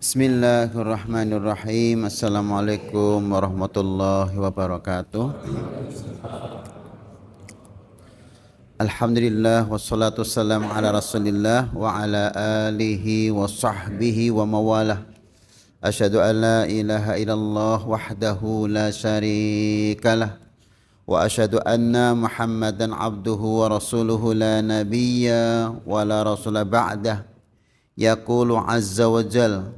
Bismillahirrahmanirrahim. Assalamualaikum warahmatullahi wabarakatuh. Alhamdulillah wassalatu wassalamu ala rasulillah wa ala alihi wa sahbihi wa mawalah. Asyhadu an la ilaha illallah wahdahu la syarikalah wa asyhadu anna Muhammadan abduhu wa rasuluhu la nabiyya wa la rasula ba'dah. Yaqulu azza wa jalla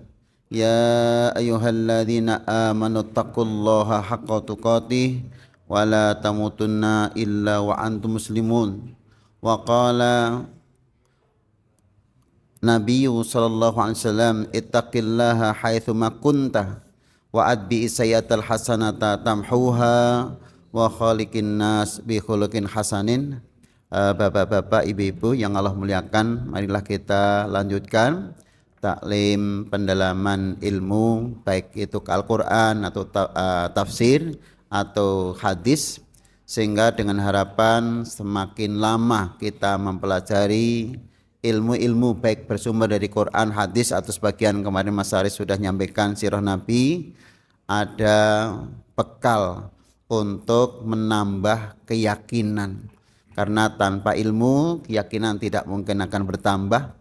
Ya ayyuhalladzina amanu taqullaha haqqa tuqatih wa la tamutunna illa wa antum muslimun. Wa qala Nabiyyu sallallahu alaihi wasallam ittaqillaha haitsu ma kunta wa adbi sayyatal hasanata tamhuha wa khaliqin nas bi khuluqin hasanin. Bapak-bapak, ibu-ibu yang Allah muliakan, marilah kita lanjutkan taklim pendalaman ilmu, baik itu Al-Quran atau tafsir atau hadis, sehingga dengan harapan semakin lama kita mempelajari ilmu-ilmu baik bersumber dari Quran, hadis atau sebagian kemarin Mas Haris sudah nyampaikan sirah Nabi, ada bekal untuk menambah keyakinan, karena tanpa ilmu keyakinan tidak mungkin akan bertambah.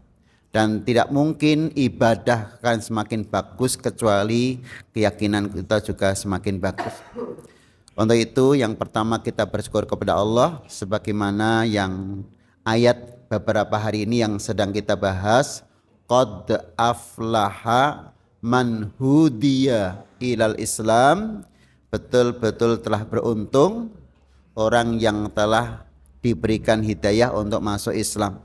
Dan tidak mungkin ibadah akan semakin bagus kecuali keyakinan kita juga semakin bagus. Untuk itu yang pertama kita bersyukur kepada Allah, sebagaimana yang ayat beberapa hari ini yang sedang kita bahas, qad aflaha man hudiya ilal Islam, betul-betul telah beruntung orang yang telah diberikan hidayah untuk masuk Islam.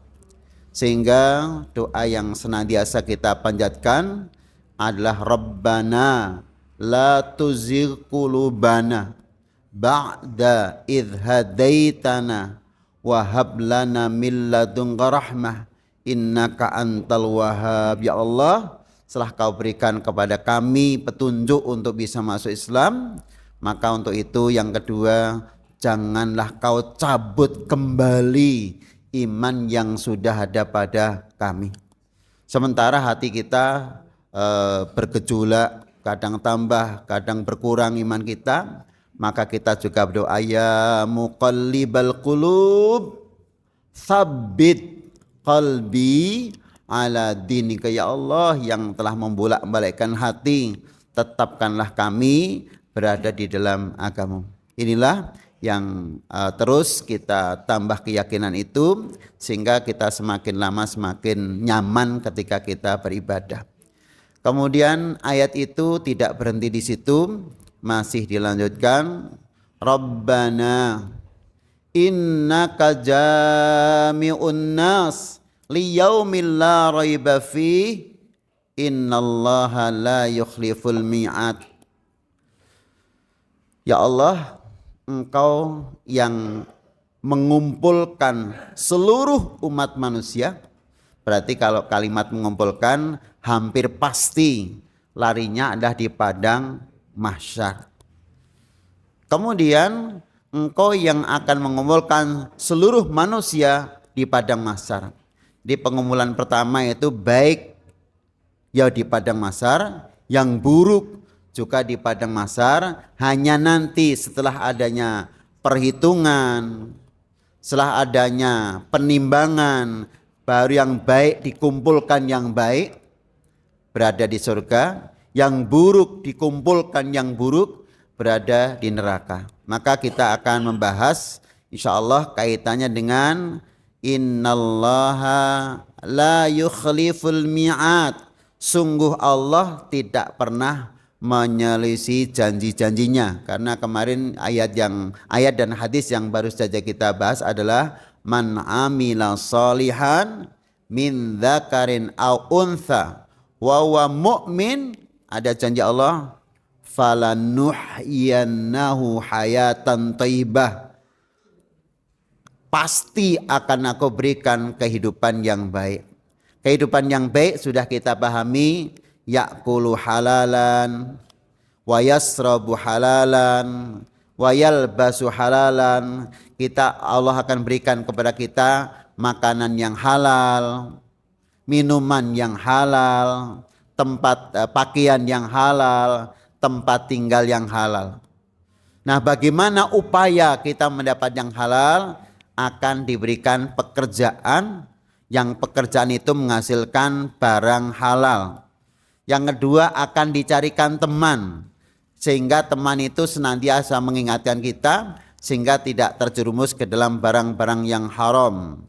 Sehingga doa yang senantiasa kita panjatkan adalah Rabbana la tuzigh qulubana ba'da idh hadaitana wa hab lana min ladunka rahmah innaka antal wahhab. Ya Allah, setelah Kau berikan kepada kami petunjuk untuk bisa masuk Islam, maka untuk itu yang kedua, janganlah Kau cabut kembali iman yang sudah ada pada kami. Sementara hati kita bergejolak, kadang tambah, kadang berkurang iman kita, maka kita juga berdoa, ya muqallibal qulub tsabbit qalbi ala dinika. Ya Allah yang telah membolak-balikkan hati, tetapkanlah kami berada di dalam agama. Inilah yang terus kita tambah keyakinan itu, sehingga kita semakin lama semakin nyaman ketika kita beribadah. Kemudian ayat itu tidak berhenti di situ, masih dilanjutkan, Rabbana innaka jami'un nas liyaumil la raiba fi innallaha la yukhliful mi'ad. Ya Allah, Engkau yang mengumpulkan seluruh umat manusia. Berarti kalau kalimat mengumpulkan, hampir pasti larinya adalah di padang mahsyar. Kemudian Engkau yang akan mengumpulkan seluruh manusia di padang mahsyar. Di pengumpulan pertama itu baik ya di padang mahsyar, yang buruk juga di padang mahsyar. Hanya nanti setelah adanya perhitungan, setelah adanya penimbangan, baru yang baik dikumpulkan yang baik berada di surga, yang buruk dikumpulkan yang buruk berada di neraka. Maka kita akan membahas insyaallah kaitannya dengan innallaha la yukhliful mi'ad. Sungguh Allah tidak pernah menyelisih janji-janjinya. Karena kemarin ayat dan hadis yang baru saja kita bahas adalah man amila sholihan min dzakarin aw untha wa huwa mu'min, ada janji Allah, falanuhyiyannahu hayatan thayyibah, pasti akan aku berikan kehidupan yang baik. Kehidupan yang baik sudah kita pahami, ya'kulu halalan wa yasrabu halalan wa yalbasu halalan. Allah akan berikan kepada kita makanan yang halal, minuman yang halal, tempat pakaian yang halal, tempat tinggal yang halal. Nah, bagaimana upaya kita mendapat yang halal? Akan diberikan pekerjaan, yang pekerjaan itu menghasilkan barang halal. Yang kedua, akan dicarikan teman, sehingga teman itu senantiasa mengingatkan kita, sehingga tidak terjerumus ke dalam barang-barang yang haram.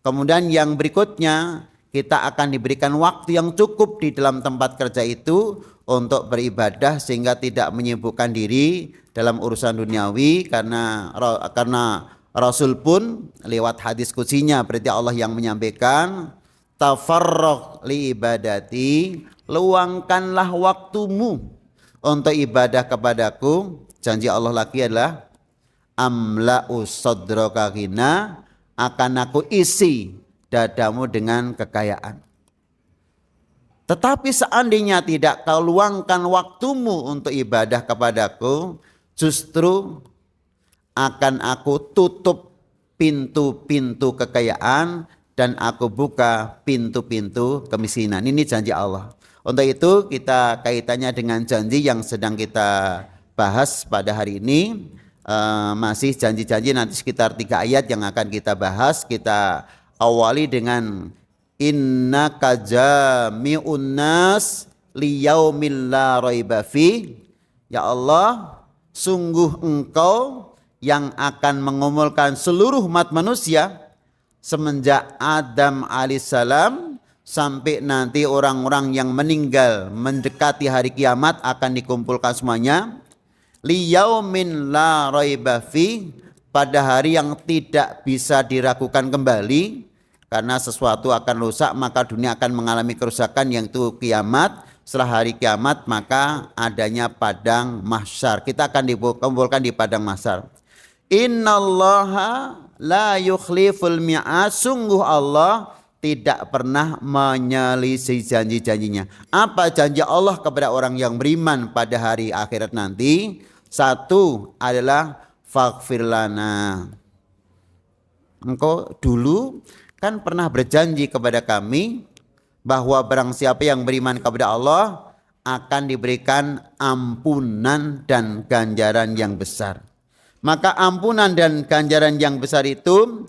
Kemudian yang berikutnya, kita akan diberikan waktu yang cukup di dalam tempat kerja itu untuk beribadah, sehingga tidak menyibukkan diri dalam urusan duniawi, karena Rasul pun lewat hadis qudsinya, berarti Allah yang menyampaikan, tafarraq li ibadati, luangkanlah waktumu untuk ibadah kepadaku. Janji Allah lagi adalah amla'u sadraka ghina, akan aku isi dadamu dengan kekayaan. Tetapi seandainya tidak kau luangkan waktumu untuk ibadah kepadaku, justru akan aku tutup pintu-pintu kekayaan dan aku buka pintu-pintu kemiskinan. Ini janji Allah. Untuk itu kita kaitannya dengan janji yang sedang kita bahas pada hari ini. Masih janji-janji, nanti sekitar 3 ayat yang akan kita bahas. Kita awali dengan innaka jami'un nas liyaumil la raiba fi. Ya Allah, sungguh Engkau yang akan mengumpulkan seluruh umat manusia semenjak Adam alaihissalam sampai nanti orang-orang yang meninggal mendekati hari kiamat akan dikumpulkan semuanya. Liyaumin la raiba fi, pada hari yang tidak bisa diragukan kembali, karena sesuatu akan rusak maka dunia akan mengalami kerusakan, yang itu kiamat. Setelah hari kiamat maka adanya padang mahsyar, kita akan dikumpulkan di padang mahsyar. Innallaha la yukhliful mi'ad, sungguh Allah tidak pernah menyelisih janji-janjinya. Apa janji Allah kepada orang yang beriman pada hari akhirat nanti? Satu adalah faghfir lana. Engkau dulu kan pernah berjanji kepada kami bahwa barang siapa yang beriman kepada Allah akan diberikan ampunan dan ganjaran yang besar. Maka ampunan dan ganjaran yang besar itu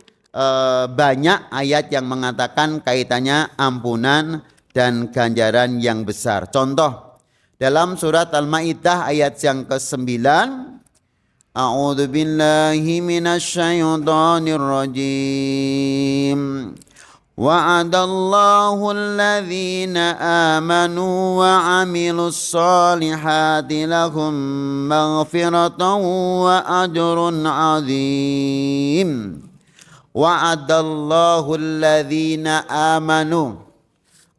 banyak ayat yang mengatakan kaitannya ampunan dan ganjaran yang besar. Contoh dalam surat Al-Maidah ayat yang ke-9, A'udzu billahi minasy syaithanir rajim. Wa'adallahu alladhina amanu wa 'amilus solihati lahum maghfiratan wa ajrun 'adzim. Wa'adallahu alladhina amanu,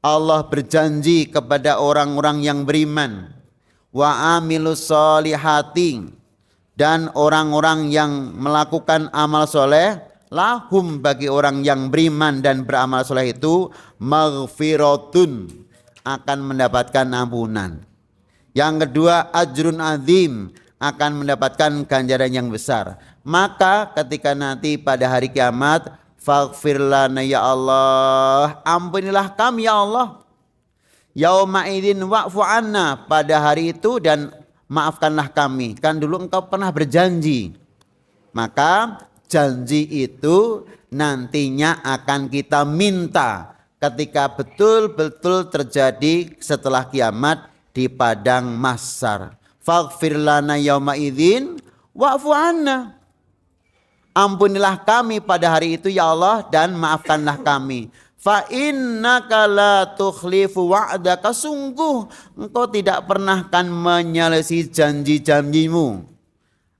Allah berjanji kepada orang-orang yang beriman, wa 'amilus solihati, dan orang-orang yang melakukan amal soleh, lahum, bagi orang yang beriman dan beramal soleh itu, maghfiratun, akan mendapatkan ampunan. Yang kedua, ajrun azim, akan mendapatkan ganjaran yang besar. Maka ketika nanti pada hari kiamat, faghfir lana ya Allah, ampunilah kami ya Allah. Yauma idzin wa'fu anna, pada hari itu dan maafkanlah kami. Kan dulu engkau pernah berjanji. Maka janji itu nantinya akan kita minta ketika betul-betul terjadi setelah kiamat di padang mahsyar. Faghfir lana yauma idzin wa'fu anna, ampunilah kami pada hari itu ya Allah dan maafkanlah kami. Fa innaka la tukhlifu wa'daka, sungguh engkau tidak pernah kan menyelesaikan janji-janjimu.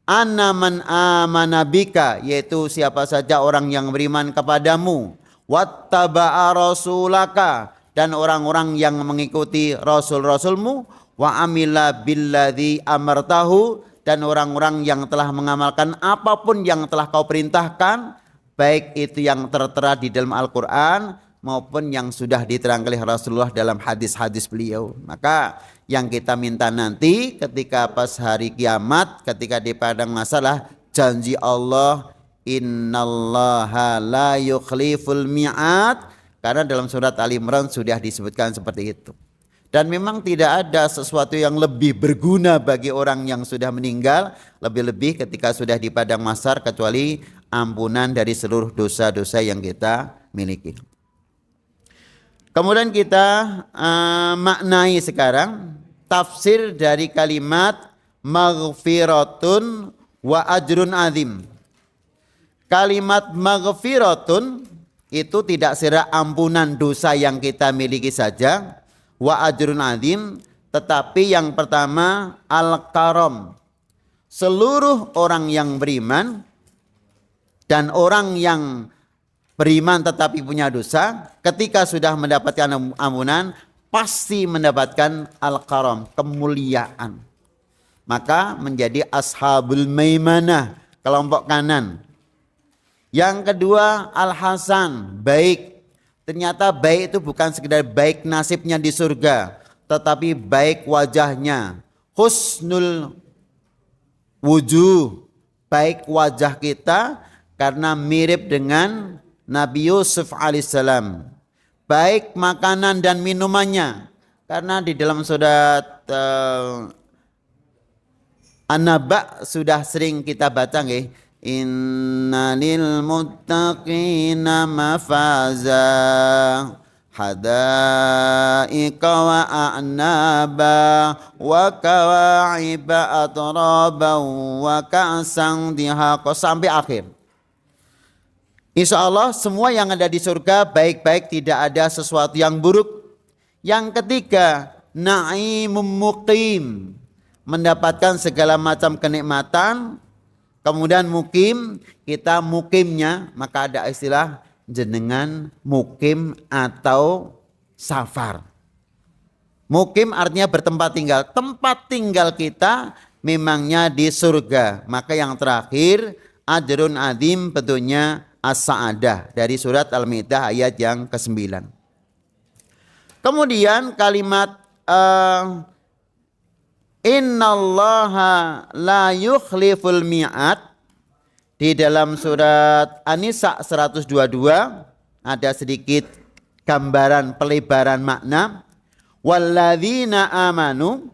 Anna man amana bika, yaitu siapa saja orang yang beriman kepadamu. Wattaba'a rasulaka, dan orang-orang yang mengikuti rasul-rasulmu. Wa amila billadzi amartahu, dan orang-orang yang telah mengamalkan apapun yang telah kau perintahkan, baik itu yang tertera di dalam Al-Quran maupun yang sudah diterangkan oleh Rasulullah dalam hadis-hadis beliau. Maka yang kita minta nanti ketika pas hari kiamat, ketika di padang masalah, janji Allah, innallaha la yukhliful mi'ad, karena dalam surat Ali Imran sudah disebutkan seperti itu. Dan memang tidak ada sesuatu yang lebih berguna bagi orang yang sudah meninggal, lebih-lebih ketika sudah di padang mahsyar, kecuali ampunan dari seluruh dosa-dosa yang kita miliki. Kemudian kita maknai sekarang tafsir dari kalimat maghfiratun wa ajrun azim. Kalimat maghfiratun itu tidak sekedar ampunan dosa yang kita miliki saja, wa ajrun azim, tetapi yang pertama al-karam. Seluruh orang yang beriman dan orang yang beriman tetapi punya dosa, ketika sudah mendapatkan ampunan pasti mendapatkan al-karam, kemuliaan. Maka menjadi ashabul maimanah, kelompok kanan. Yang kedua al-hasan, baik. Ternyata baik itu bukan sekedar baik nasibnya di surga, tetapi baik wajahnya. Husnul wujuh, baik wajah kita karena mirip dengan Nabi Yusuf alaihissalam. Baik makanan dan minumannya, karena di dalam surat An-Naba sudah sering kita baca nggih. Innalil muttaqina mafaza hadaika wa a'naba wa kawa'iba atraba wa ka'san dihaqa sampai akhir. Insya Allah semua yang ada di surga baik-baik, tidak ada sesuatu yang buruk. Yang ketiga na'imum muqim, mendapatkan segala macam kenikmatan. Kemudian mukim, kita mukimnya, maka ada istilah jenengan mukim atau safar. Mukim artinya bertempat tinggal. Tempat tinggal kita memangnya di surga. Maka yang terakhir ajrun azim tentunya as-sa'adah dari surat Al-Maidah ayat yang ke-9. Kemudian kalimat innallaha la yukhliful mi'ad, di dalam surat An-Nisa 122 ada sedikit gambaran pelebaran makna. Walladzina amanu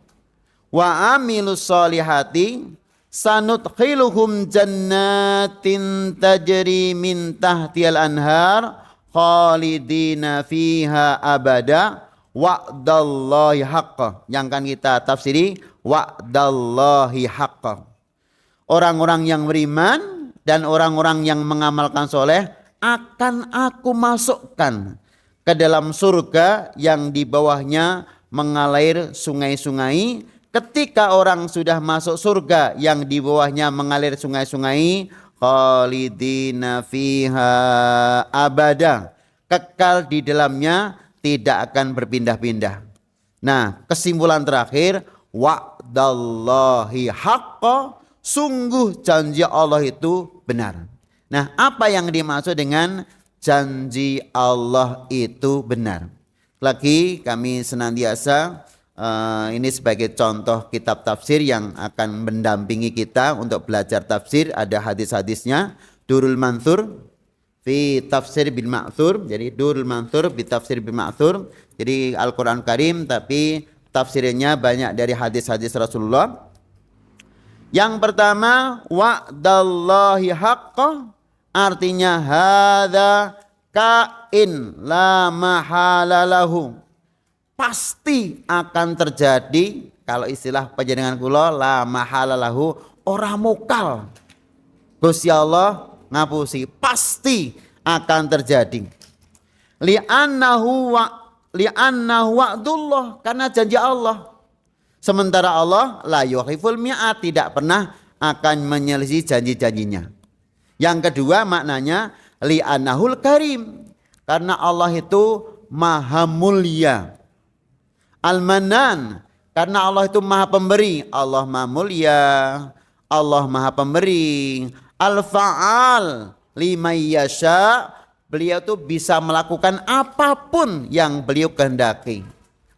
wa amilus solihati sanudkhiluhum jannatin tajri min tahtiyal anhar khalidina fiha abada wa'dallahi haqqa. Yang kan kita tafsiri wa'dallahi haqqa. Orang-orang yang beriman dan orang-orang yang mengamalkan soleh akan aku masukkan ke dalam surga yang di bawahnya mengalir sungai-sungai. Ketika orang sudah masuk surga yang di bawahnya mengalir sungai-sungai, khalidina fiha abada, kekal di dalamnya, tidak akan berpindah-pindah. Nah, kesimpulan terakhir, wa'dallahi haqqa, sungguh janji Allah itu benar. Nah, apa yang dimaksud dengan janji Allah itu benar? Lagi kami senantiasa ini sebagai contoh kitab tafsir yang akan mendampingi kita untuk belajar tafsir. Ada hadis-hadisnya. Durul Manthur fi tafsir bil ma'thur. Jadi Durul Manthur fi tafsir bil ma'thur. Jadi Al-Quran Karim tapi tafsirnya banyak dari hadis-hadis Rasulullah. Yang pertama, wa'dallahi haqqa, artinya hadza kain la mahala lahu, pasti akan terjadi. Kalau istilah panjenengan kula, la mahala lahu, ora mokal. Gusti Allah ngapusi, pasti akan terjadi. Li'annahu wa'dullah, karena janji Allah. Sementara Allah la yukhiful mi'at, tidak pernah akan menyelisih janji-janjinya. Yang kedua maknanya li'annahul karim, karena Allah itu maha mulia. Al-Manan, karena Allah itu maha pemberi. Allah maha mulia, Allah maha pemberi. Al-Fa'al liman yasha, beliau itu bisa melakukan apapun yang beliau kehendaki.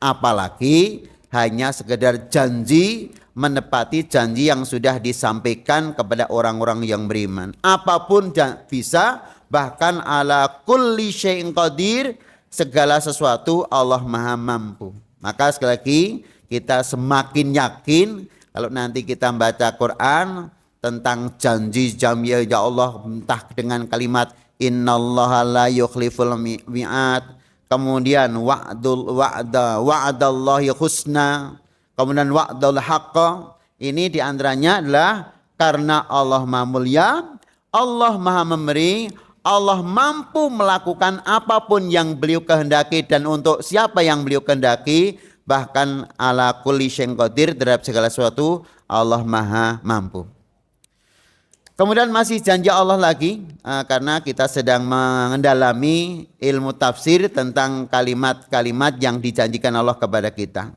Apalagi hanya sekedar janji, menepati janji yang sudah disampaikan kepada orang-orang yang beriman. Apapun bisa, bahkan ala kulli syai'in qadir, segala sesuatu Allah maha mampu. Maka sekali lagi kita semakin yakin kalau nanti kita membaca Quran tentang janji ya Allah, entah dengan kalimat innallaha la yukhliful mi'ad, kemudian wa'dallahi husna, kemudian wa'dal haqqa. Ini diantaranya adalah karena Allah Maha Mulia, Allah Maha Memberi, Allah mampu melakukan apapun yang beliau kehendaki dan untuk siapa yang beliau kehendaki. Bahkan ala kulli syai'in qadir, terhadap segala sesuatu Allah Maha mampu. Kemudian masih janji Allah lagi, karena kita sedang mendalami ilmu tafsir tentang kalimat-kalimat yang dijanjikan Allah kepada kita.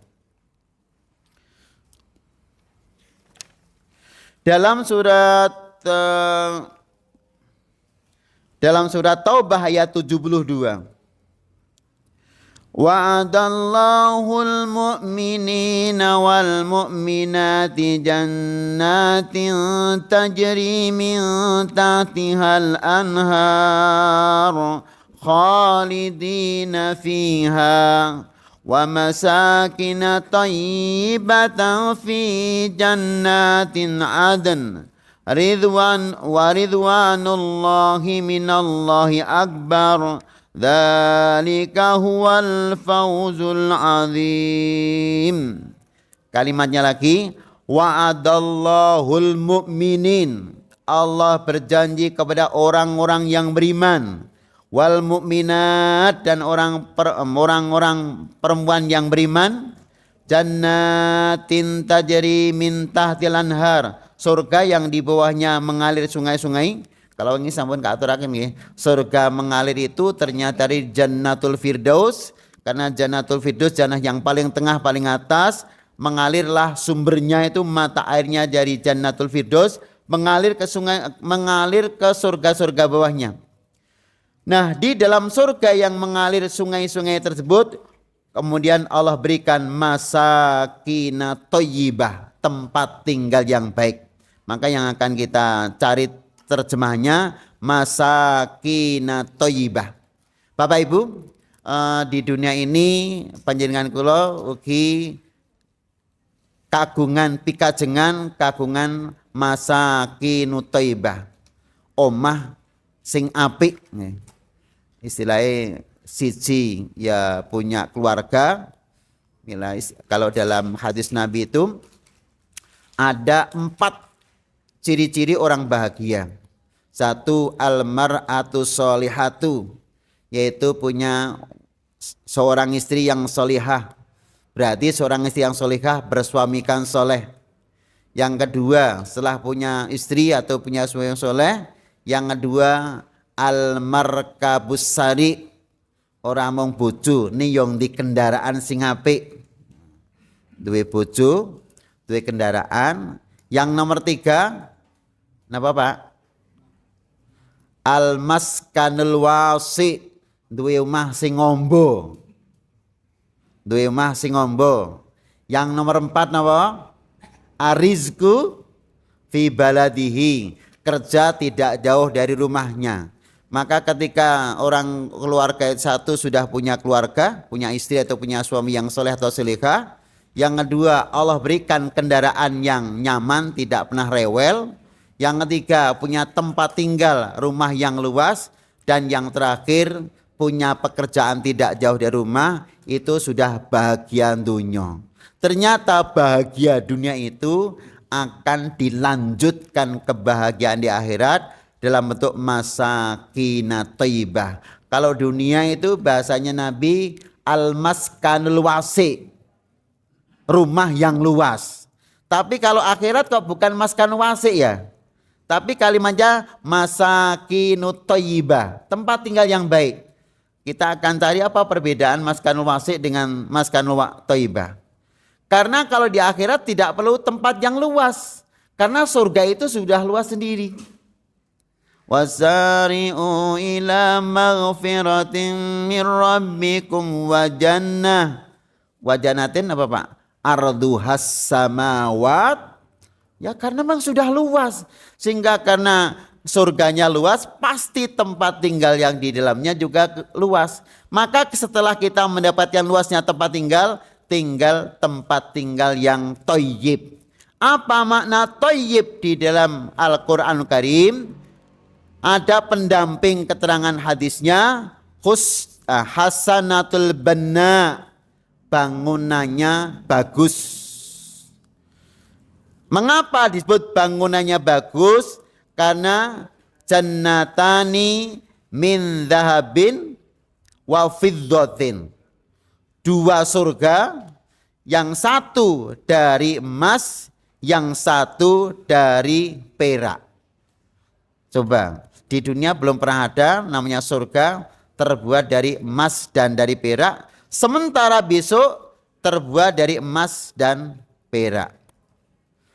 Dalam surat Taubah ayat 72. Wa'adallahul mu'minina wal mu'minati jannatin tajri min tahtihal anhar khalidina fiha wa masakin tayyibatan fi jannatin adn ridwanullahi minallahi akbar. Dzalika huwal fawzul azim. Kalimatnya lagi, wa'adallahul mu'minin. Allah berjanji kepada orang-orang yang beriman, wal mu'minat, dan orang-orang perempuan yang beriman, jannatin tajri min tahtil anhar, surga yang di bawahnya mengalir sungai-sungai. Kalau ini sampun kaaturaken nggih, surga mengalir itu ternyata dari Jannatul Firdaus, karena Jannatul Firdaus jannah yang paling tengah paling atas, mengalirlah sumbernya itu mata airnya dari Jannatul Firdaus mengalir ke sungai, mengalir ke surga-surga bawahnya. Nah, di dalam surga yang mengalir sungai-sungai tersebut, kemudian Allah berikan masakin thayyibah, tempat tinggal yang baik. Maka yang akan kita cari terjemahnya masakin thayyibah. Bapak Ibu, di dunia ini panjenengan kula ugi kagungan pikajengan kagungan masakin thayyibah. Omah sing apik. Istilahnya siji ya punya keluarga. Kalau dalam hadis Nabi itu ada 4 ciri-ciri orang bahagia. 1, almar'atu sholihatu, yaitu punya seorang istri yang sholihah. Berarti seorang istri yang sholihah bersuamikan soleh. Yang kedua, setelah punya istri atau punya suami yang soleh, yang kedua almarkabus sari, orang mong bojo niyong di kendaraan sing apik. Duwe bojo, duwe kendaraan. Yang nomor 3, napa Pak? Almaskanul wasi, duwe omah sing ngombo. Duwe omah sing ngombo. Yang nomor 4 napa? Arizku fi baladihi, kerja tidak jauh dari rumahnya. Maka ketika orang keluarga satu sudah punya keluarga, punya istri atau punya suami yang soleh atau solehah, yang kedua Allah berikan kendaraan yang nyaman, tidak pernah rewel. Yang ketiga punya tempat tinggal, rumah yang luas. Dan yang terakhir punya pekerjaan tidak jauh dari rumah, itu sudah bahagia dunia. Ternyata bahagia dunia itu akan dilanjutkan kebahagiaan di akhirat dalam bentuk masakin thayyibah. Kalau dunia itu bahasanya Nabi al-maskanul wasi, rumah yang luas. Tapi kalau akhirat kok bukan maskan wasi ya, tapi kalimatnya masakinut thayyibah, tempat tinggal yang baik. Kita akan cari apa perbedaan maskanul wasi dengan maskanul thayyibah. Karena kalau di akhirat tidak perlu tempat yang luas, karena surga itu sudah luas sendiri. Wasari'u ila maghfiratin min rabbikum wa jannah. Wa jannatin apa Pak? Arduhas samawat. Ya karena memang sudah luas. Sehingga karena surganya luas, pasti tempat tinggal yang di dalamnya juga luas. Maka setelah kita mendapatkan luasnya tempat tinggal, tinggal tempat tinggal yang thayyib. Apa makna thayyib di dalam Al-Qur'an Karim? Ada pendamping keterangan hadisnya, hasanatul banna, bangunannya bagus. Mengapa disebut bangunannya bagus? Karena jannatani min dhahabin wa fiddatin. Dua surga, yang satu dari emas, yang satu dari perak. Coba, di dunia belum pernah ada namanya surga terbuat dari emas dan dari perak. Sementara besok terbuat dari emas dan perak.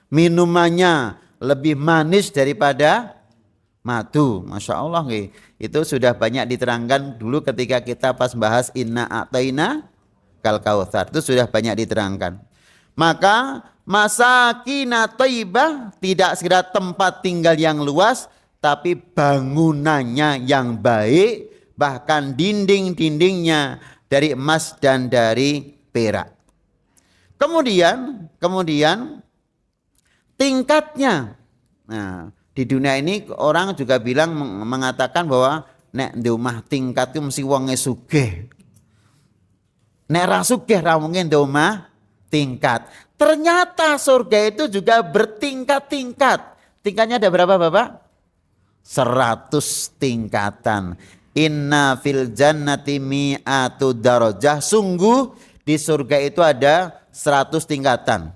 Minumannya lebih manis daripada madu. Masya Allah. Itu sudah banyak diterangkan dulu ketika kita pas bahas inna a'taina kal kautsar. Itu sudah banyak diterangkan. Maka masakina thayyibah tidak sekedar tempat tinggal yang luas, tapi bangunannya yang baik, bahkan dinding-dindingnya dari emas dan dari perak. Kemudian tingkatnya. Nah, di dunia ini orang juga bilang mengatakan bahwa nek di omah tingkat itu mesti wonge sugih. Nek ra sugih ra mungkin di omah tingkat. Ternyata surga itu juga bertingkat-tingkat. Tingkatnya ada berapa, Bapak? 100 tingkatan. Inna fil jannati mi'atu darajah. Sungguh di surga itu ada 100 tingkatan.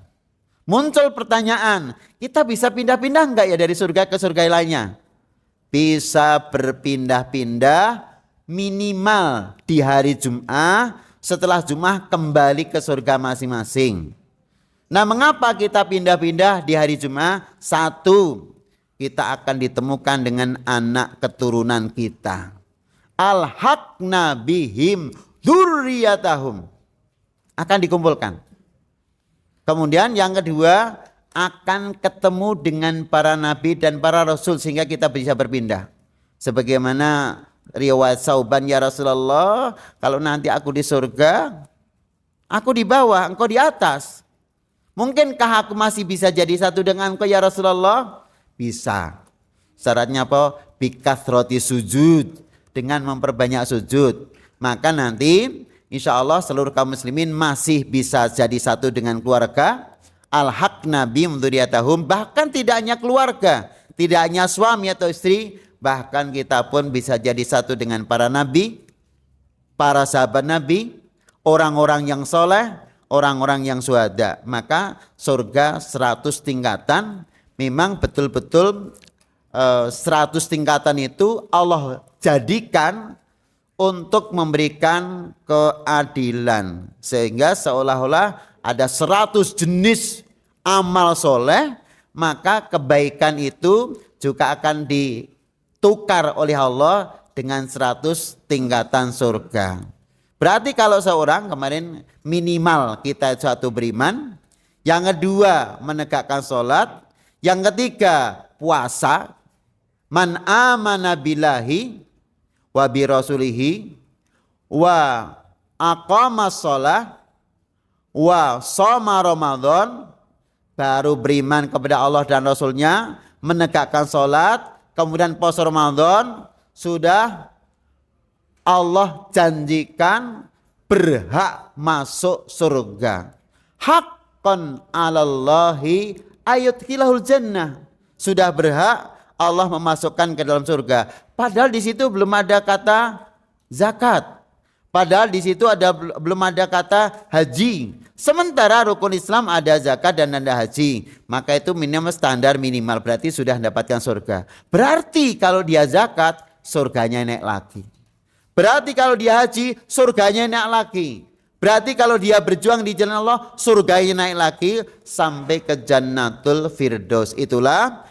Muncul pertanyaan, kita bisa pindah-pindah enggak ya dari surga ke surga lainnya? Bisa berpindah-pindah minimal di hari Jumat, setelah Jumat kembali ke surga masing-masing. Nah, mengapa kita pindah-pindah di hari Jumat? Satu, kita akan ditemukan dengan anak keturunan kita. Alhaqna bihim dzurriyyatahum. Akan dikumpulkan. Kemudian yang kedua, akan ketemu dengan para nabi dan para rasul sehingga kita bisa berpindah. Sebagaimana riwayat Sauban, ya Rasulullah, kalau nanti aku di surga, aku di bawah, engkau di atas. Mungkinkah aku masih bisa jadi satu dengan engkau ya Rasulullah? Bisa. Syaratnya apa? Bikathroti sujud. Dengan memperbanyak sujud. Maka nanti insya Allah seluruh kaum muslimin masih bisa jadi satu dengan keluarga. Alhaqna bihim dzurriyyatahum. Bahkan tidak hanya keluarga. Tidak hanya suami atau istri. Bahkan kita pun bisa jadi satu dengan para nabi. Para sahabat nabi. Orang-orang yang soleh. Orang-orang yang syuhada. Maka surga 100 tingkatan. Memang betul-betul 100 tingkatan itu Allah jadikan untuk memberikan keadilan. Sehingga seolah-olah ada 100 jenis amal soleh. Maka kebaikan itu juga akan ditukar oleh Allah dengan 100 tingkatan surga. Berarti kalau seorang kemarin minimal kita satu beriman. Yang kedua menegakkan sholat. Yang ketiga puasa. Man amana billahi wa bi rasulihi wa aqamas shalah wa shoma Ramadan, baru beriman kepada Allah dan Rasulnya, menegakkan sholat, kemudian puasa Ramadan, sudah Allah janjikan berhak masuk surga. Haqqan 'alallahi ayudkhilahul jannah. Sudah berhak Allah memasukkan ke dalam surga. Padahal di situ belum ada kata zakat. Padahal di situ belum ada kata haji. Sementara rukun Islam ada zakat dan ada haji. Maka itu minimal standar minimal, berarti sudah mendapatkan surga. Berarti kalau dia zakat, surganya naik lagi. Berarti kalau dia haji, surganya naik lagi. Berarti kalau dia berjuang di jalan Allah, surganya naik lagi sampai ke Jannatul Firdaus. Itulah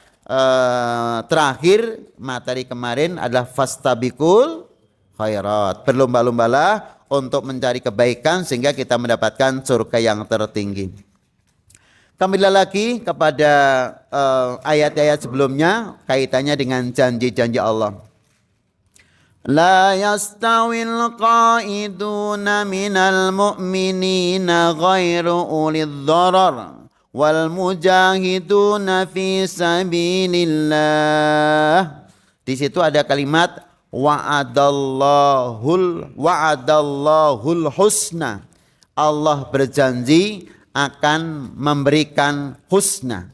terakhir materi kemarin adalah fastabiqul khairat. Berlomba-lombalah untuk mencari kebaikan sehingga kita mendapatkan surga yang tertinggi. Kembali lagi kepada ayat-ayat sebelumnya kaitannya dengan janji-janji Allah. La yastawil qaiduna minal mu'minina ghairu ulil dharar wal mujahiduna fi sabilillah. Di situ ada kalimat wa'adallahul husna. Allah berjanji akan memberikan husna.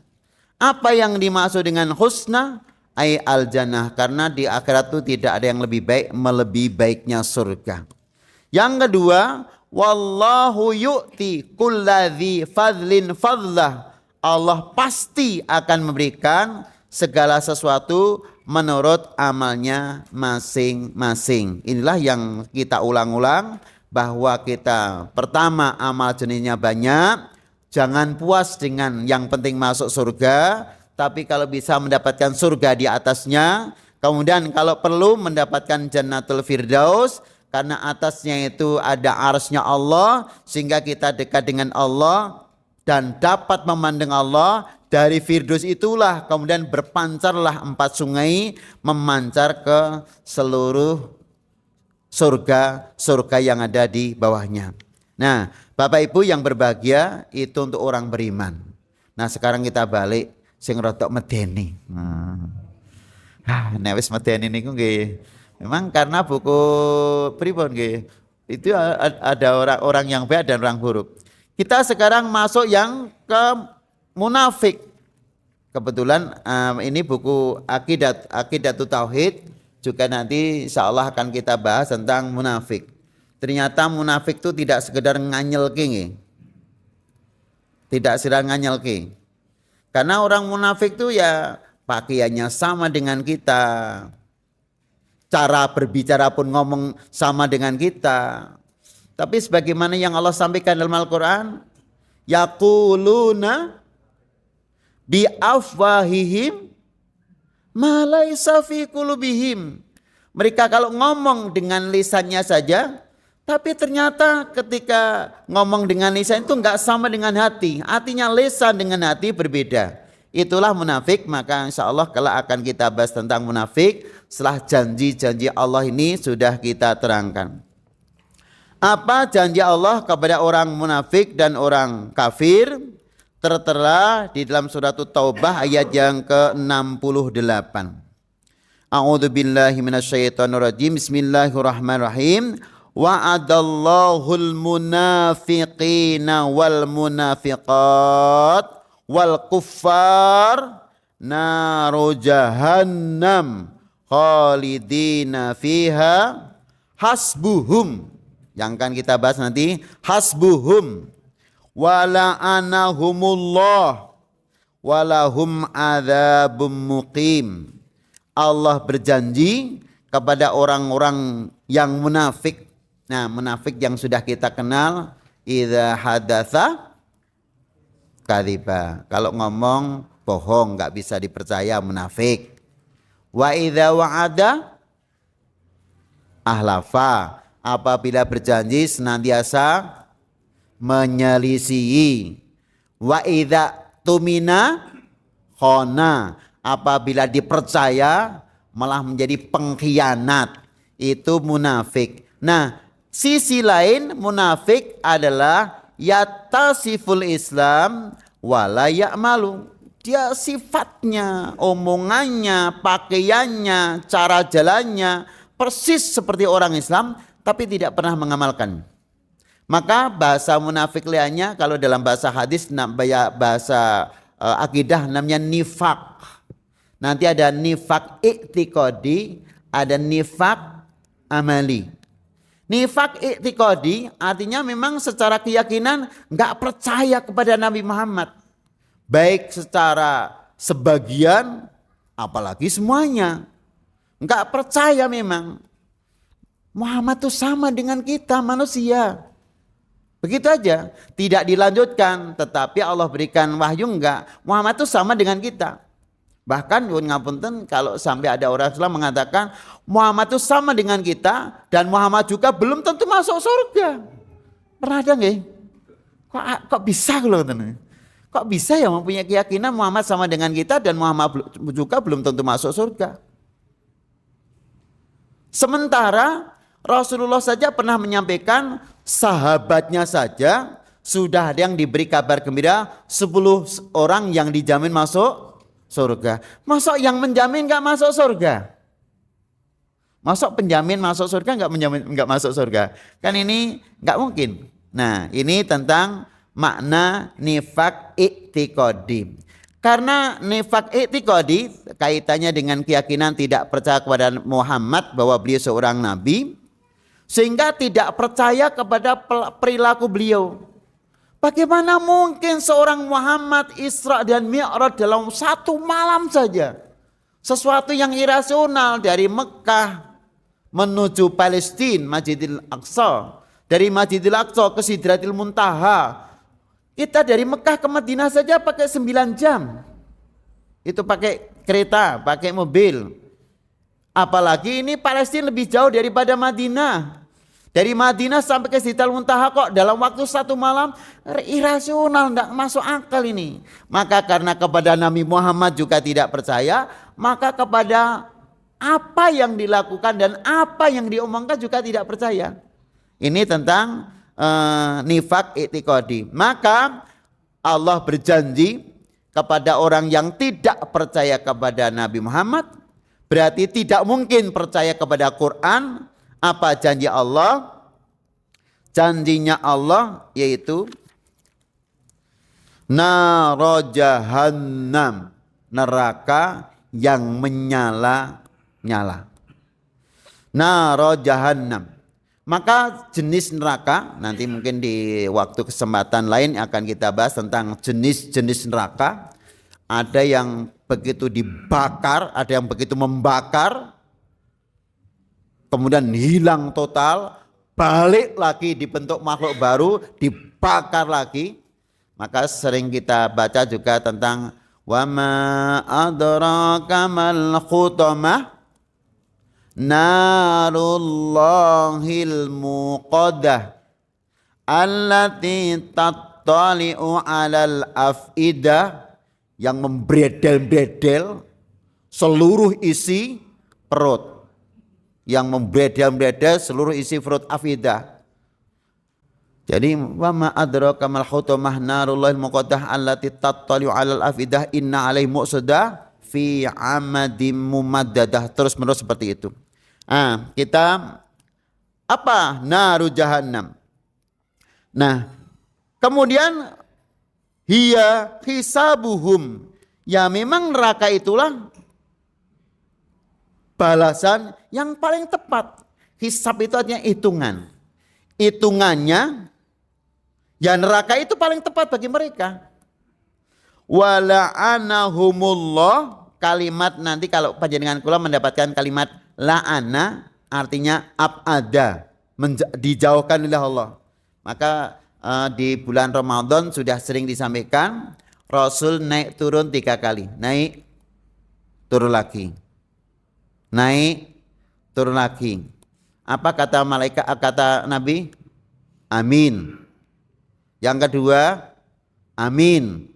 Apa yang dimaksud dengan husna? Ai al jannah, karena di akhirat itu tidak ada yang lebih baik melebihi baiknya surga. Yang kedua, wallahu yu'ti kulladzi fadlin fadlah. Allah pasti akan memberikan segala sesuatu menurut amalnya masing-masing. Inilah yang kita ulang-ulang, bahwa kita pertama amal jenisnya banyak, jangan puas dengan yang penting masuk surga, tapi kalau bisa mendapatkan surga di atasnya, kemudian kalau perlu mendapatkan jannatul firdaus, karena atasnya itu ada arsy-Nya Allah, sehingga kita dekat dengan Allah dan dapat memandang Allah. Dari firdaus itulah kemudian berpancarlah 4 sungai memancar ke seluruh surga yang ada di bawahnya. Nah, Bapak Ibu yang berbahagia, itu untuk orang beriman. Nah, sekarang kita balik sing rodok medeni. Nek wis medeni niku nggih. Memang karena buku pripun nggih. Itu ada orang yang baik dan orang buruk. Kita sekarang masuk yang ke munafik. Kebetulan ini buku Aqidatut Tauhid, juga nanti insyaallah akan kita bahas tentang munafik. Ternyata munafik itu tidak sekedar nganyelke. Tidak sekedar nganyelke. Karena orang munafik itu ya pakaiannya sama dengan kita. Cara berbicara pun ngomong sama dengan kita. Tapi sebagaimana yang Allah sampaikan dalam Al-Quran, yaquluna bi afwahihim ma laisa fi qulubihim. Mereka kalau ngomong dengan lisannya saja, tapi ternyata ketika ngomong dengan lisan itu enggak sama dengan hati. Artinya lisan dengan hati berbeda. Itulah munafik. Maka insya Allah kalau akan kita bahas tentang munafik setelah janji-janji Allah ini sudah kita terangkan. Apa janji Allah kepada orang munafik dan orang kafir? Tertera di dalam surat Taubah ayat yang ke-68. A'udzubillahi minasyaitonirrajim. Bismillahirrahmanirrahim. Wa'adallahul munafiqina wal munafiqat wal kuffar naru jahannam khalidina fiha hasbuhum. Yang akan kita bahas nanti hasbuhum wala'anahumullah walahum adzabum muqim. Allah berjanji kepada orang-orang yang munafik. Nah, munafik yang sudah kita kenal, idza hadatsa kadziba. Kalau ngomong bohong, enggak bisa dipercaya, munafik. Wa idza wa'ada ahlafa. Apabila berjanji senantiasa menyelisihi. Wa idza tumina khona. Apabila dipercaya malah menjadi pengkhianat. Itu munafik. Nah, sisi lain munafik adalah yatasiful Islam wala ya'malu. Dia sifatnya, omongannya, pakaiannya, cara jalannya persis seperti orang Islam, tapi tidak pernah mengamalkan. Maka bahasa munafik lainnya kalau dalam bahasa hadis, bahasa akidah namanya nifak. Nanti ada nifak i'tiqadi, ada nifak amali. Nifak i'tiqadi artinya memang secara keyakinan enggak percaya kepada Nabi Muhammad. Baik secara sebagian apalagi semuanya. Enggak percaya memang. Muhammad itu sama dengan kita manusia. Begitu aja. Tidak dilanjutkan. Tetapi Allah berikan wahyu enggak. Muhammad itu sama dengan kita. Bahkan ngapunten kalau sampai ada orang Islam mengatakan Muhammad itu sama dengan kita. Dan Muhammad juga belum tentu masuk surga. Pernah ada enggak? Kok bisa loh? Kok bisa ya mempunyai keyakinan Muhammad sama dengan kita dan Muhammad juga belum tentu masuk surga? Sementara Rasulullah saja pernah menyampaikan sahabatnya saja sudah ada yang diberi kabar gembira 10 orang yang dijamin masuk surga. Masuk yang menjamin gak masuk surga? Masuk penjamin masuk surga nggak menjamin nggak masuk surga? Kan ini nggak mungkin. Nah, ini tentang makna nifak i'tiqadi. Karena nifak i'tiqadi kaitannya dengan keyakinan tidak percaya kepada Muhammad bahwa beliau seorang nabi, sehingga tidak percaya kepada perilaku beliau. Bagaimana mungkin seorang Muhammad Isra dan Mi'raj dalam satu malam saja? Sesuatu yang irasional dari Mekah menuju Palestina, Masjidil Aqsa. Dari Masjidil Aqsa ke Sidratil Muntaha. Kita dari Mekah ke Madinah saja pakai 9 jam. Itu pakai kereta, pakai mobil. Apalagi ini Palestina lebih jauh daripada Madinah. Dari Madinah sampai ke Sidratil Muntaha kok dalam waktu 1 malam, irasional, tidak masuk akal ini. Maka karena kepada Nabi Muhammad juga tidak percaya, maka kepada apa yang dilakukan dan apa yang diomongkan juga tidak percaya. Ini tentang nifak i'tiqadi. Maka Allah berjanji kepada orang yang tidak percaya kepada Nabi Muhammad, berarti tidak mungkin percaya kepada Quran. Apa janji Allah? Janjinya Allah yaitu nara jahannam, neraka yang menyala. Nara jahannam. Maka jenis neraka, nanti mungkin di waktu kesempatan lain akan kita bahas tentang jenis-jenis neraka. Ada yang begitu dibakar, ada yang begitu membakar, kemudian hilang total, balik lagi dibentuk makhluk baru, dibakar lagi. Maka sering kita baca juga tentang wa ma adraka mal khutamah narullahil muqaddah allati tattali'u 'alal afidah, yang membredel-bredel seluruh isi perut, yang membredel-bredel seluruh isi perut afidah. Jadi wa ma adraka mal khutamah narullahil muqaddah allati tattali'u 'alal afidah inna 'alaihi muqsadah fi amadim mumaddadah, terus menerus seperti itu. Kita apa naru jahannam. Nah, kemudian hiya hisabuhum, ya memang neraka itulah balasan yang paling tepat. Hisab itu artinya hitungan. Hitungannya ya neraka itu paling tepat bagi mereka. Wala'anahumullah, kalimat nanti kalau panjenengan kula mendapatkan kalimat la'ana artinya abada, dijauhkan oleh Allah. Maka di bulan Ramadan sudah sering disampaikan Rasul naik turun 3 kali, naik turun lagi, naik turun lagi. Apa kata malaikat, kata Nabi? Amin. Yang kedua, amin.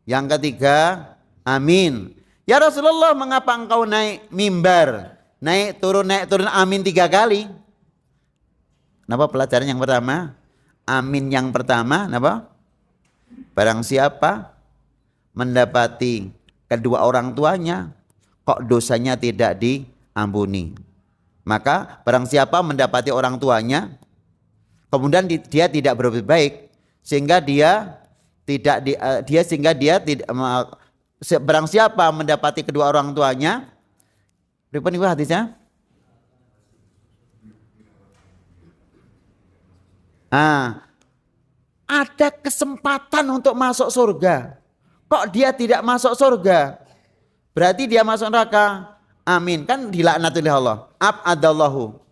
Yang ketiga, amin. Ya Rasulullah, mengapa engkau naik mimbar? Naik turun amin 3 kali. Kenapa pelajaran yang pertama? Amin yang pertama, kenapa? Barang siapa mendapati kedua orang tuanya, kok dosanya tidak diampuni. Maka barang siapa mendapati orang tuanya, kemudian dia tidak berbuat baik, sehingga dia tidak barang siapa mendapati kedua orang tuanya, pripun niku hadisnya? Ada kesempatan untuk masuk surga. Kok dia tidak masuk surga? Berarti dia masuk neraka. Amin. Kan dilaknat oleh Allah. Abadallahu.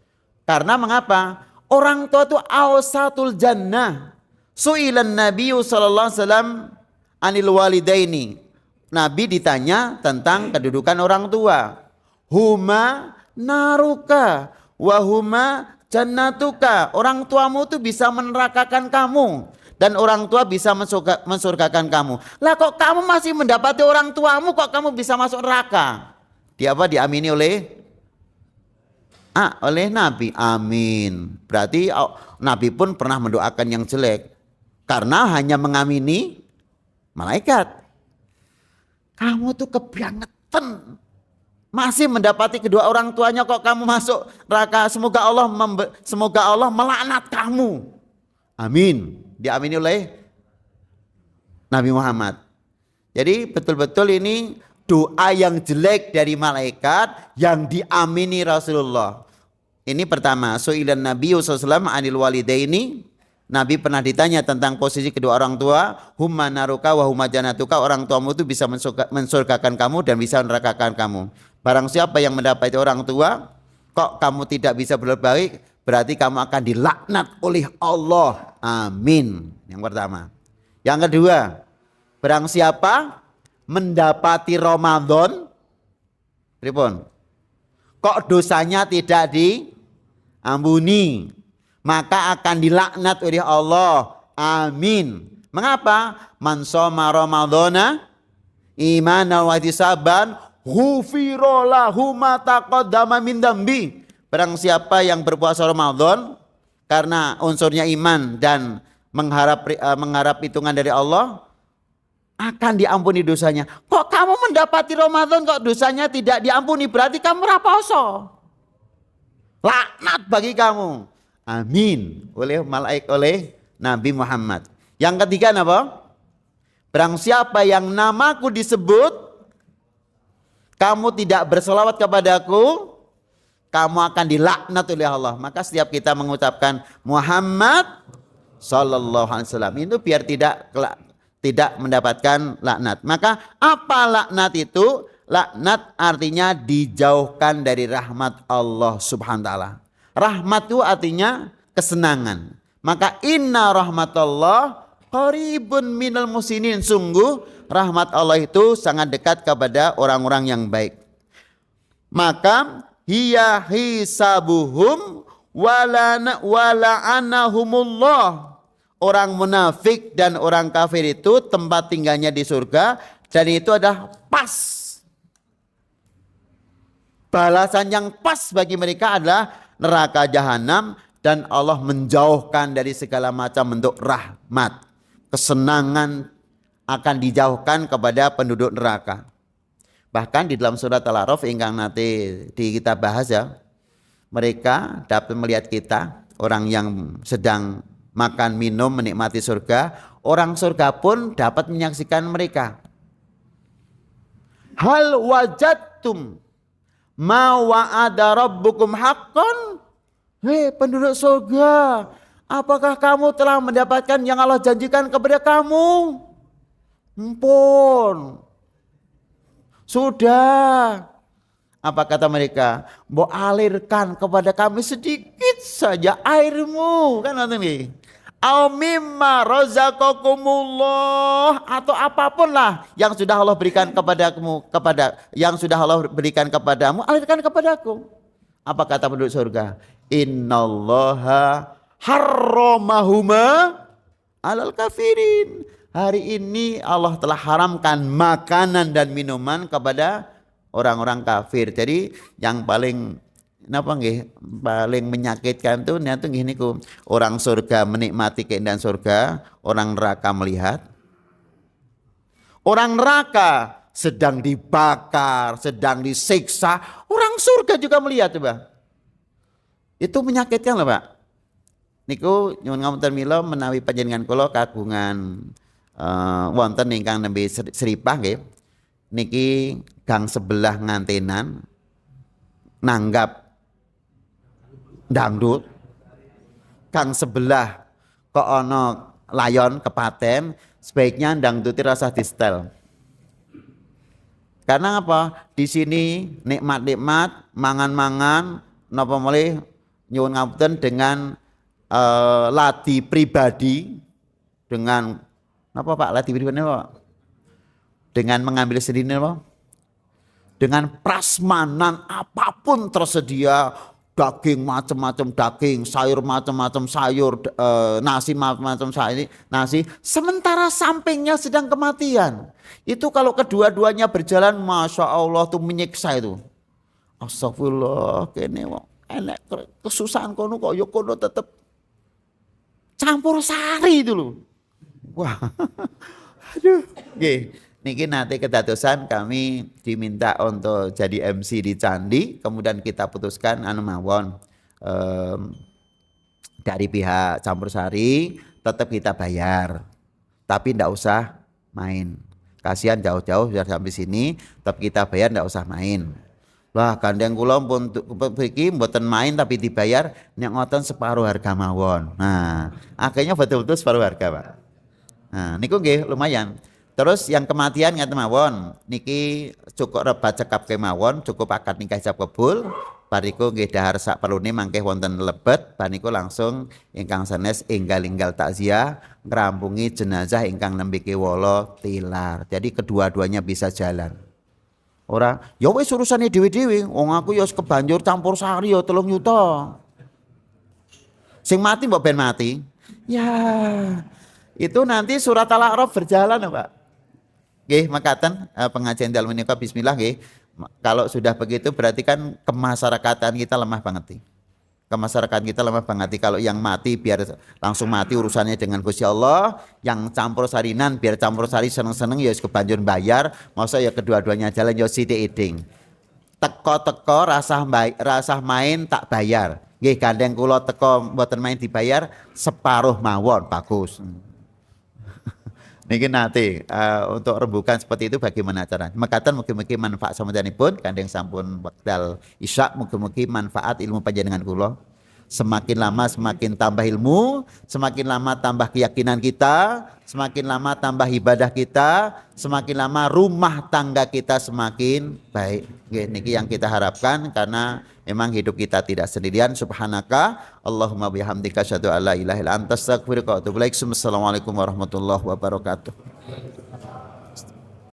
Karena mengapa? Orang tua itu awsatul jannah. Su'ilan Nabi sallallahu alaihi wasallam anil walidaini. Nabi ditanya tentang kedudukan orang tua. Huma naruka wa huma jannatuka. Orang tuamu itu bisa menerakakan kamu dan orang tua bisa mensurgakan kamu. Lah kok kamu masih mendapati orang tuamu, kok kamu bisa masuk neraka? Dia apa? Diamini oleh oleh Nabi. Amin. Berarti Nabi pun pernah mendoakan yang jelek karena hanya mengamini malaikat. Kamu tuh kebangetan. Masih mendapati kedua orang tuanya kok kamu masuk neraka. Semoga Allah melaknat kamu. Amin. Diamini oleh Nabi Muhammad. Jadi betul-betul ini doa yang jelek dari malaikat yang diamini Rasulullah. Ini pertama, su'ilan Nabi sallallahu anil walidaini. Nabi pernah ditanya tentang posisi kedua orang tua, humma naruka wa humma janatuka, orang tuamu itu bisa mensurgakan kamu dan bisa menerakakan kamu. Barang siapa yang mendapati orang tua, kok kamu tidak bisa berbuat baik, berarti kamu akan dilaknat oleh Allah. Amin. Yang pertama. Yang kedua, barang siapa mendapati Ramadan, pripun? Kok dosanya tidak diampuni, maka akan dilaknat oleh Allah. Amin. Mengapa? Man shoma Ramadhana imanan wa ihtisaban ghufira lahu ma taqaddama min dambi. Barang siapa yang berpuasa Ramadan karena unsurnya iman dan mengharap hitungan dari Allah, akan diampuni dosanya. Kok kamu mendapati Ramadan kok dosanya tidak diampuni, berarti kamu raposo. Laknat bagi kamu. Amin. Oleh Nabi Muhammad. Yang ketiga apa? Barang siapa yang namaku disebut, kamu tidak berselawat kepadaku, kamu akan dilaknat oleh Allah. Maka setiap kita mengucapkan Muhammad sallallahu alaihi wasallam itu biar tidak mendapatkan laknat. Maka apa laknat itu? Laknat artinya dijauhkan dari rahmat Allah subhanahu wa ta'ala. Rahmat itu artinya kesenangan. Maka inna rahmatullah qaribun minal musinin. Sungguh rahmat Allah itu sangat dekat kepada orang-orang yang baik. Maka hiya hisabuhum wala'anahumullah. Orang munafik dan orang kafir itu tempat tinggalnya di surga, dan itu adalah pas. Balasan yang pas bagi mereka adalah neraka jahanam, dan Allah menjauhkan dari segala macam bentuk rahmat. Kesenangan akan dijauhkan kepada penduduk neraka. Bahkan di dalam surat Al-A'raf ingkang nanti kita bahas ya, mereka dapat melihat kita, orang yang sedang makan minum menikmati surga, orang surga pun dapat menyaksikan mereka. Hal wajadtum ma wa'ada rabbukum haqqan. Hei penduduk surga, apakah kamu telah mendapatkan yang Allah janjikan kepada kamu? Ampun. Sudah. Apa kata mereka? Mau alirkan kepada kami sedikit saja airmu, kan nanti nih. Au mimma razaqakumullah, atau apapun lah yang sudah Allah berikan kepadamu, alirkan kepadaku. Apa kata penduduk surga? Innallaha harramahuma alal kafirin. Hari ini Allah telah haramkan makanan dan minuman kepada orang-orang kafir. Jadi yang paling paling menyakitkan tuh nggih niku, orang surga menikmati keindahan surga, orang neraka melihat. Orang neraka sedang dibakar, sedang disiksa, orang surga juga melihat coba. Itu menyakitkan loh, Pak. Niku nyuwun ngapunten mila menawi panjenengan kula kagungan wonten ingkang nembe seripah nggih. Niki gang sebelah ngantenan nanggap dangdut, gang sebelah kok ono layon kepaten, sebaiknya dangduti rasa distel. Karena apa? Di sini nikmat-nikmat, mangan-mangan, napa malih nyuwun ngapunten dengan ladi pribadi, dengan napa Pak ladi pribadi Pak? Dengan mengambil sendiri apa? Dengan prasmanan apapun tersedia, daging macam-macam daging, sayur macam-macam sayur, nasi macam-macam nasi, sementara sampingnya sedang kematian. Itu kalau kedua-duanya berjalan, masya Allah tuh menyiksa itu. Astagfirullah, kene enek kesusahan kono kok ya kono tetep campur sari itu loh. Wah. Aduh. Nggih, niki nanti kedadosan kami diminta untuk jadi MC di candi, kemudian kita putuskan anu mawon dari pihak campur sari tetap kita bayar. Tapi ndak usah main. Kasihan jauh-jauh sudah sampai sini, tetap kita bayar ndak usah main. Lah gandeng kula pun iki mboten main tapi dibayar nek ngoten separuh harga mawon. Nah, akhirnya betul-betul separuh harga, Pak. Nah, niku nggih lumayan. Terus yang kematian ngaten mawon, niki cukup rebat cekap kemawon, cukup akad nikah ijab kabul. Bariku nggih dahar sak perlune mangke wonten lebet, baniku langsung ingkang sanes enggal-enggal takziah ngrampungi jenazah ingkang nembe kewala tilar. Jadi kedua-duanya bisa jalan. Ora, ya wis urusane dhewe-dhewe, wong aku ya kebanjur campur sari ya 3 juta. Sing mati mbok ben mati. Ya, itu nanti surat Al-A'raf berjalan, Pak. Nggih, makaten pengajian dalem menika bismillah nggih. Kalau sudah begitu berarti kan kemasyarakatan kita lemah banget. Kemasyarakatan kita lemah banget. Kalau yang mati biar langsung mati urusannya dengan Gusti Allah, yang campur sarinan biar campur sari seneng-seneng ya kebanjur bayar, masa ya kedua-duanya jalan ya sithik-ithik. Teko-teko rasah main tak bayar. Nggih gandeng kula teko mboten main dibayar separuh mawon bagus. Niki nanti untuk rembukan seperti itu bagaimana caranya? Mekaten mugi-mugi manfaat samantenipun kandeng sampun wekdal isya mugi-mugi manfaat ilmu panjenengan kula. Semakin lama semakin tambah ilmu, semakin lama tambah keyakinan kita, semakin lama tambah ibadah kita, semakin lama rumah tangga kita semakin baik. Niki yang kita harapkan karena memang hidup kita tidak sendirian. Subhanaka Allahumma bihamdika asyhadu an la ilaha illa anta astaghfiruka wa atubu ilaik. Assalamualaikum warahmatullahi wabarakatuh.